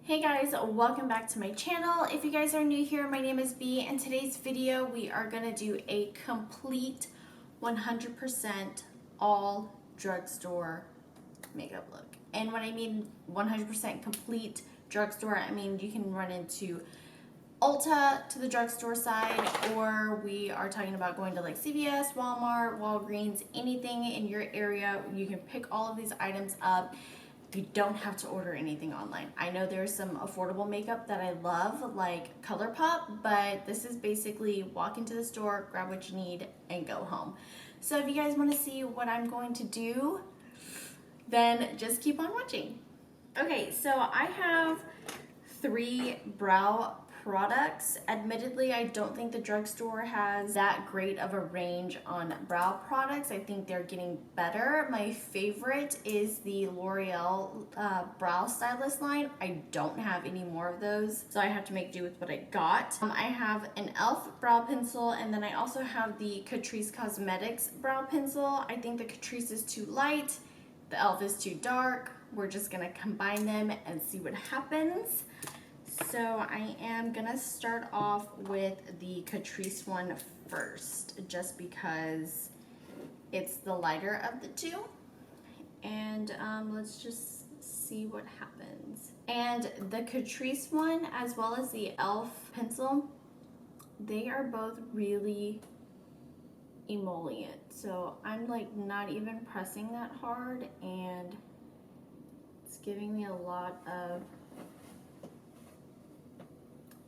Hey guys, welcome back to my channel. If you guys are new here, my name is Bee. In today's video, we are gonna do a complete 100% all drugstore makeup look. And when I mean 100% complete drugstore, I mean you can run into Ulta to the drugstore side, or we are talking about going to like CVS, Walmart, Walgreens, anything in your area. You can pick all of these items up. You don't have to order anything online. I know there's some affordable makeup that I love, like ColourPop, but this is basically walk into the store, grab what you need, and go home. So if you guys want to see what I'm going to do, then just keep on watching. Okay, so I have 3 brow products. Admittedly, I don't think the drugstore has that great of a range on brow products. I think they're getting better. My favorite is the L'Oreal Brow Stylist line. I don't have any more of those, so I have to make do with what I got. I have an e.l.f. brow pencil, and then I also have the Catrice Cosmetics brow pencil. I think the Catrice is too light, the e.l.f. is too dark. We're just gonna combine them and see what happens. So I am gonna start off with the Catrice one first, just because it's the lighter of the two. And let's just see what happens. And the Catrice one, as well as the e.l.f. pencil, they are both really emollient. So I'm like not even pressing that hard, and it's giving me a lot of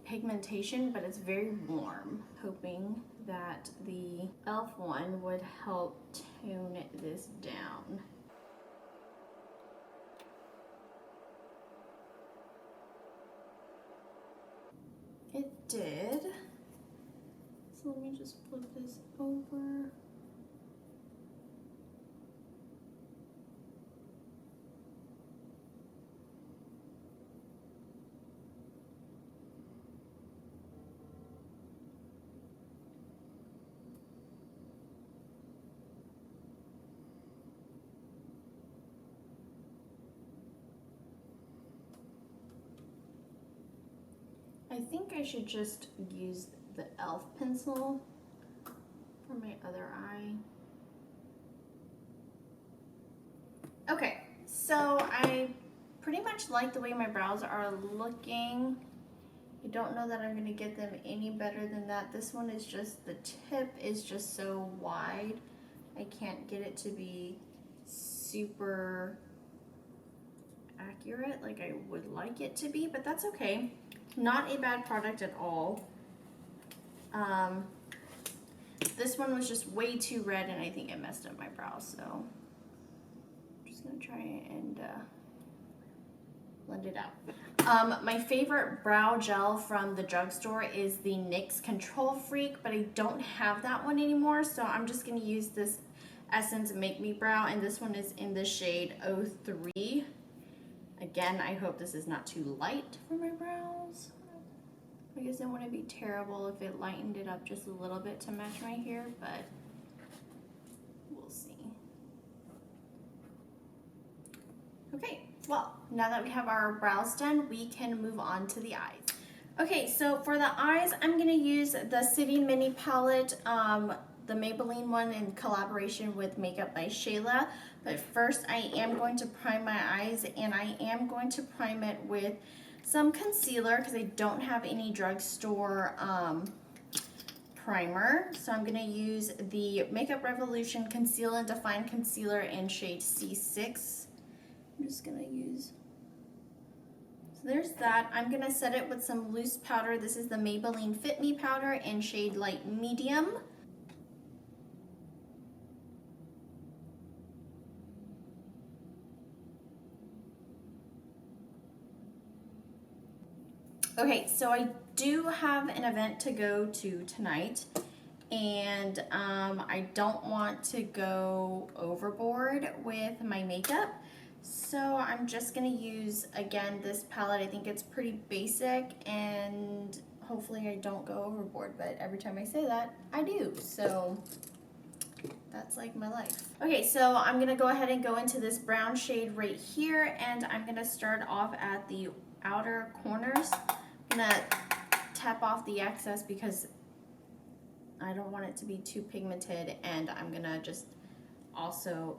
pigmentation, but it's very warm. Hoping that the e.l.f. one would help tone this down. It did. So let me just flip this over. I think I should just use the e.l.f. pencil for my other eye. Okay, so I pretty much like the way my brows are looking. I don't know that I'm gonna get them any better than that. This one is just, the tip is just so wide. I can't get it to be super accurate like I would like it to be, but that's okay. Not a bad product at all. This one was just way too red, and I think it messed up my brows, so I'm just gonna try and blend it out. My favorite brow gel from the drugstore is the NYX Control Freak, but I don't have that one anymore, so I'm just gonna use this Essence Make Me Brow, and this one is in the shade 03. Again, I hope this is not too light for my brows. I guess it wouldn't be terrible if it lightened it up just a little bit to match my hair, but we'll see. Okay, well, now that we have our brows done, we can move on to the eyes. Okay, so for the eyes, I'm gonna use the City Mini palette, the Maybelline one in collaboration with Makeup by Shayla. But first I am going to prime my eyes, and I am going to prime it with some concealer because I don't have any drugstore primer. So I'm gonna use the Makeup Revolution Conceal and Define Concealer in shade C6. I'm just gonna use, so there's that. I'm gonna set it with some loose powder. This is the Maybelline Fit Me powder in shade Light Medium. Okay, so I do have an event to go to tonight, and I don't want to go overboard with my makeup. So I'm just gonna use, again, this palette. I think it's pretty basic, and hopefully I don't go overboard, but every time I say that, I do. So that's like my life. Okay, so I'm gonna go ahead and go into this brown shade right here, and I'm gonna start off at the outer corners. I'm gonna tap off the excess because I don't want it to be too pigmented, and I'm gonna just also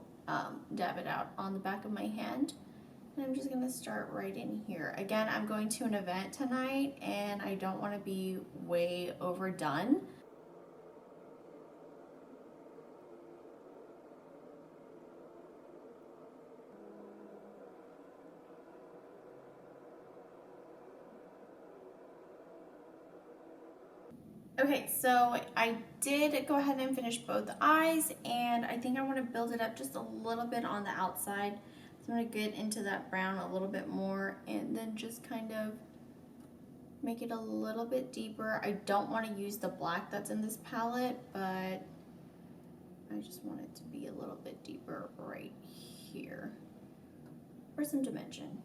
dab it out on the back of my hand. And I'm just gonna start right in here. Again, I'm going to an event tonight and I don't wanna be way overdone. Okay, so I did go ahead and finish both eyes, and I think I want to build it up just a little bit on the outside. So I'm going to get into that brown a little bit more and then just kind of make it a little bit deeper. I don't want to use the black that's in this palette, but I just want it to be a little bit deeper right here for some dimension.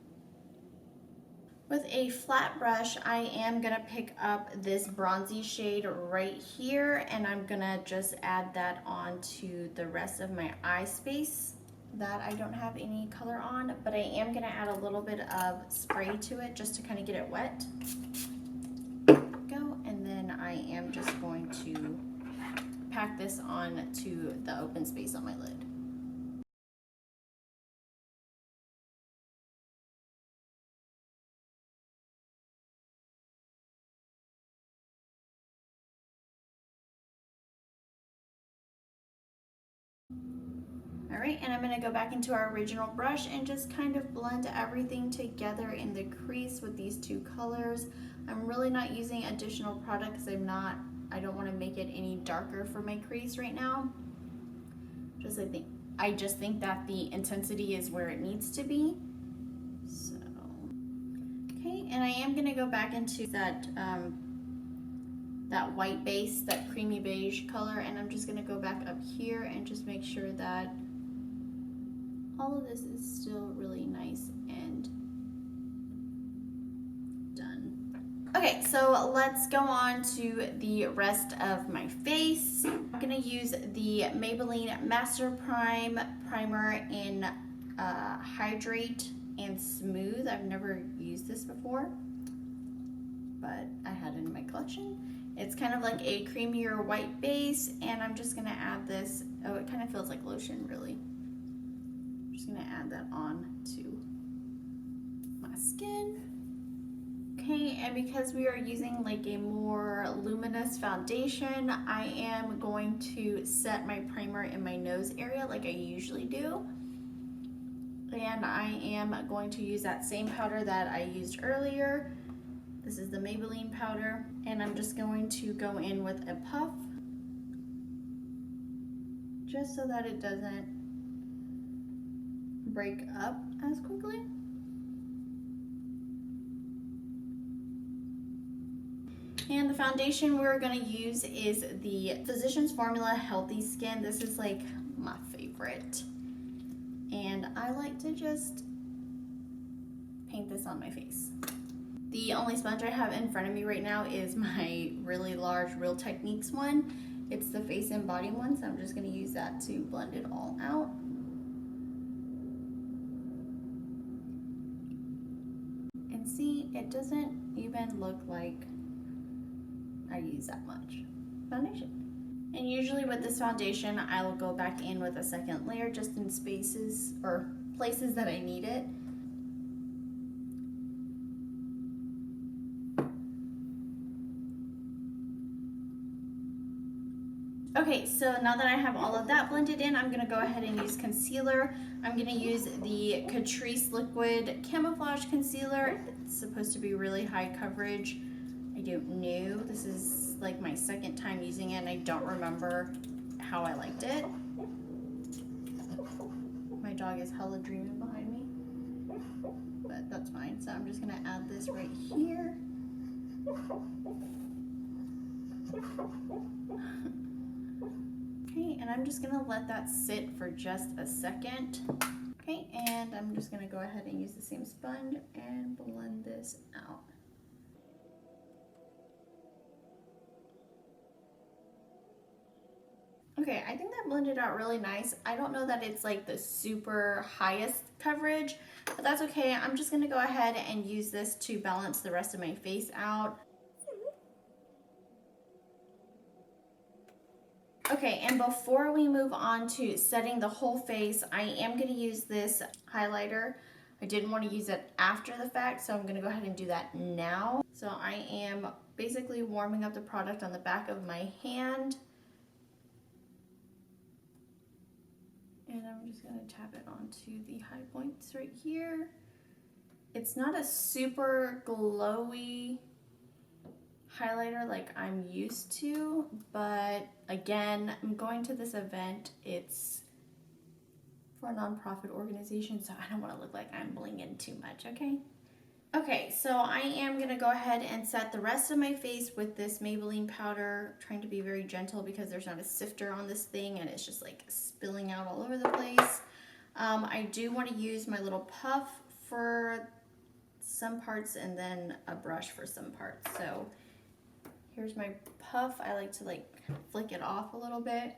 With a flat brush, I am gonna pick up this bronzy shade right here, and I'm gonna just add that onto the rest of my eye space that I don't have any color on, but I am gonna add a little bit of spray to it just to kind of get it wet. Go, and then I am just going to pack this on to the open space on my lid. All right, and I'm gonna go back into our original brush and just kind of blend everything together in the crease with these two colors. I'm really not using additional product because I don't want to make it any darker for my crease right now. I just think that the intensity is where it needs to be. So, okay, and I am gonna go back into that that white base, that creamy beige color, and I'm just gonna go back up here and just make sure that all of this is still really nice and done. Okay, so let's go on to the rest of my face. I'm gonna use the Maybelline Master Prime Primer in Hydrate and Smooth. I've never used this before, but I had it in my collection. It's kind of like a creamier white base, and I'm just gonna add this. Oh, it kind of feels like lotion, really. I'm just gonna add that on to my skin. Okay, and because we are using like a more luminous foundation, I am going to set my primer in my nose area like I usually do. And I am going to use that same powder that I used earlier. This is the Maybelline powder, and I'm just going to go in with a puff just so that it doesn't break up as quickly. And the foundation we're gonna use is the Physicians Formula Healthy Skin. This is like my favorite. And I like to just paint this on my face. The only sponge I have in front of me right now is my really large Real Techniques one. It's the face and body one, so I'm just gonna use that to blend it all out. And see, it doesn't even look like I use that much foundation. And usually with this foundation, I will go back in with a second layer just in spaces or places that I need it. Okay, so now that I have all of that blended in, I'm gonna go ahead and use concealer. I'm gonna use the Catrice Liquid Camouflage Concealer. It's supposed to be really high coverage. I don't know. This is like my second time using it and I don't remember how I liked it. My dog is hella dreaming behind me, but that's fine. So I'm just gonna add this right here. Okay, and I'm just gonna let that sit for just a second. Okay, and I'm just gonna go ahead and use the same sponge and blend this out. Okay, I think that blended out really nice. I don't know that it's like the super highest coverage, but that's okay. I'm just gonna go ahead and use this to balance the rest of my face out. Okay, and before we move on to setting the whole face, I am gonna use this highlighter. I didn't want to use it after the fact, so I'm gonna go ahead and do that now. So I am basically warming up the product on the back of my hand. And I'm just gonna tap it onto the high points right here. It's not a super glowy highlighter like I'm used to, but again, I'm going to this event. It's for a nonprofit organization, so I don't want to look like I'm blinging too much, okay? Okay, so I am gonna go ahead and set the rest of my face with this Maybelline powder, trying to be very gentle because there's not a sifter on this thing and it's just like spilling out all over the place. I do want to use my little puff for some parts and then a brush for some parts. So here's my puff. I like to like flick it off a little bit.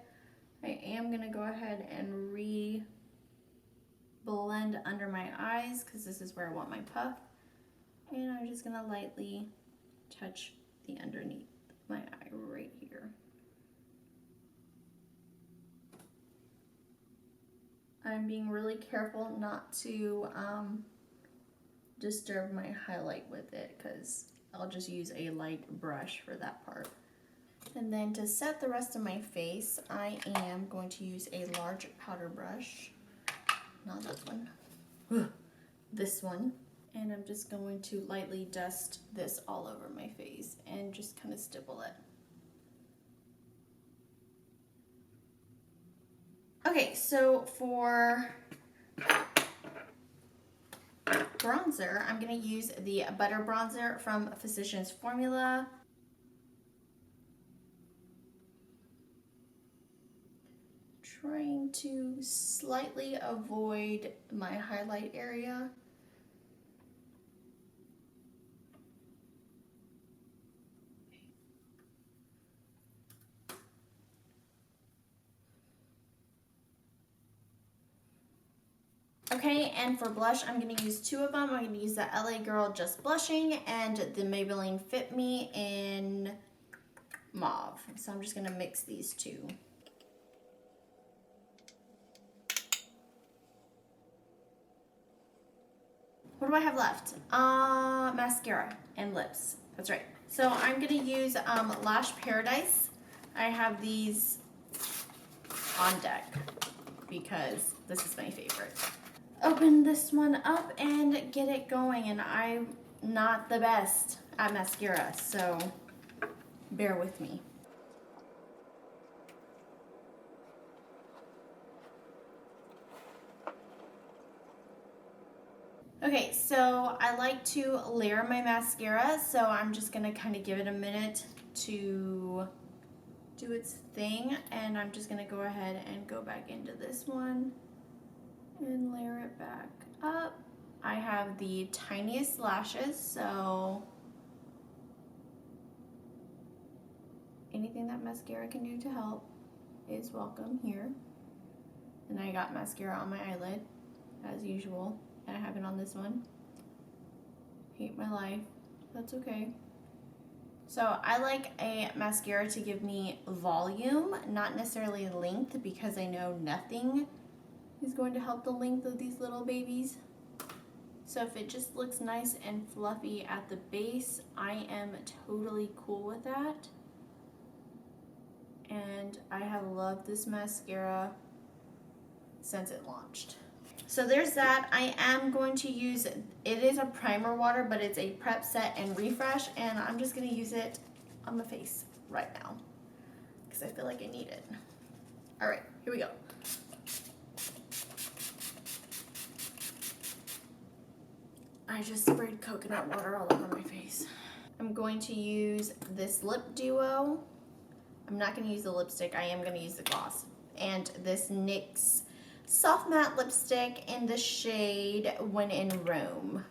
I am gonna go ahead and blend under my eyes because this is where I want my puff. And I'm just gonna lightly touch the underneath my eye right here. I'm being really careful not to disturb my highlight with it because I'll just use a light brush for that part. And then to set the rest of my face, I am going to use a large powder brush. Not this one. This one. And I'm just going to lightly dust this all over my face and just kind of stipple it. Okay, so for bronzer, I'm going to use the Butter Bronzer from Physicians Formula. Trying to slightly avoid my highlight area. Okay, and for blush, I'm going to use two of them. I'm going to use the LA Girl Just Blushing and the Maybelline Fit Me in Mauve. So I'm just going to mix these two. What do I have left? Mascara and lips. That's right. So I'm going to use Lash Paradise. I have these on deck because this is my favorite. Open this one up and get it going, and I'm not the best at mascara, so bear with me. Okay, so I like to layer my mascara, so I'm just gonna kind of give it a minute to do its thing, and I'm just gonna go ahead and go back into this one and layer it back up. I have the tiniest lashes, so anything that mascara can do to help is welcome here. And I got mascara on my eyelid, as usual, and I have it on this one. Hate my life, that's okay. So I like a mascara to give me volume, not necessarily length, because I know nothing is going to help the length of these little babies. So if it just looks nice and fluffy at the base, I am totally cool with that. And I have loved this mascara since it launched. So there's that. I am going to use, it is a primer water, but it's a prep, set, and refresh, and I'm just gonna use it on the face right now because I feel like I need it. All right, here we go. I just sprayed coconut water all over my face. I'm going to use this lip duo. I'm not going to use the lipstick. I am going to use the gloss. And this NYX Soft Matte Lipstick in the shade When in Rome.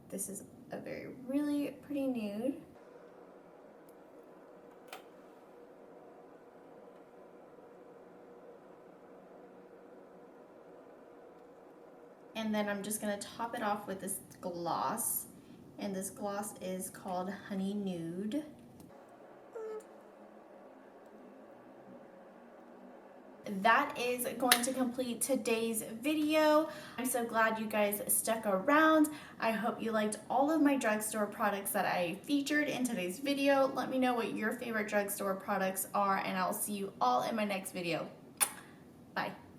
This is a really pretty nude. And then I'm just gonna top it off with this gloss. And this gloss is called Honey Nude. That is going to complete today's video. I'm so glad you guys stuck around. I hope you liked all of my drugstore products that I featured in today's video. Let me know what your favorite drugstore products are, and I'll see you all in my next video. Bye.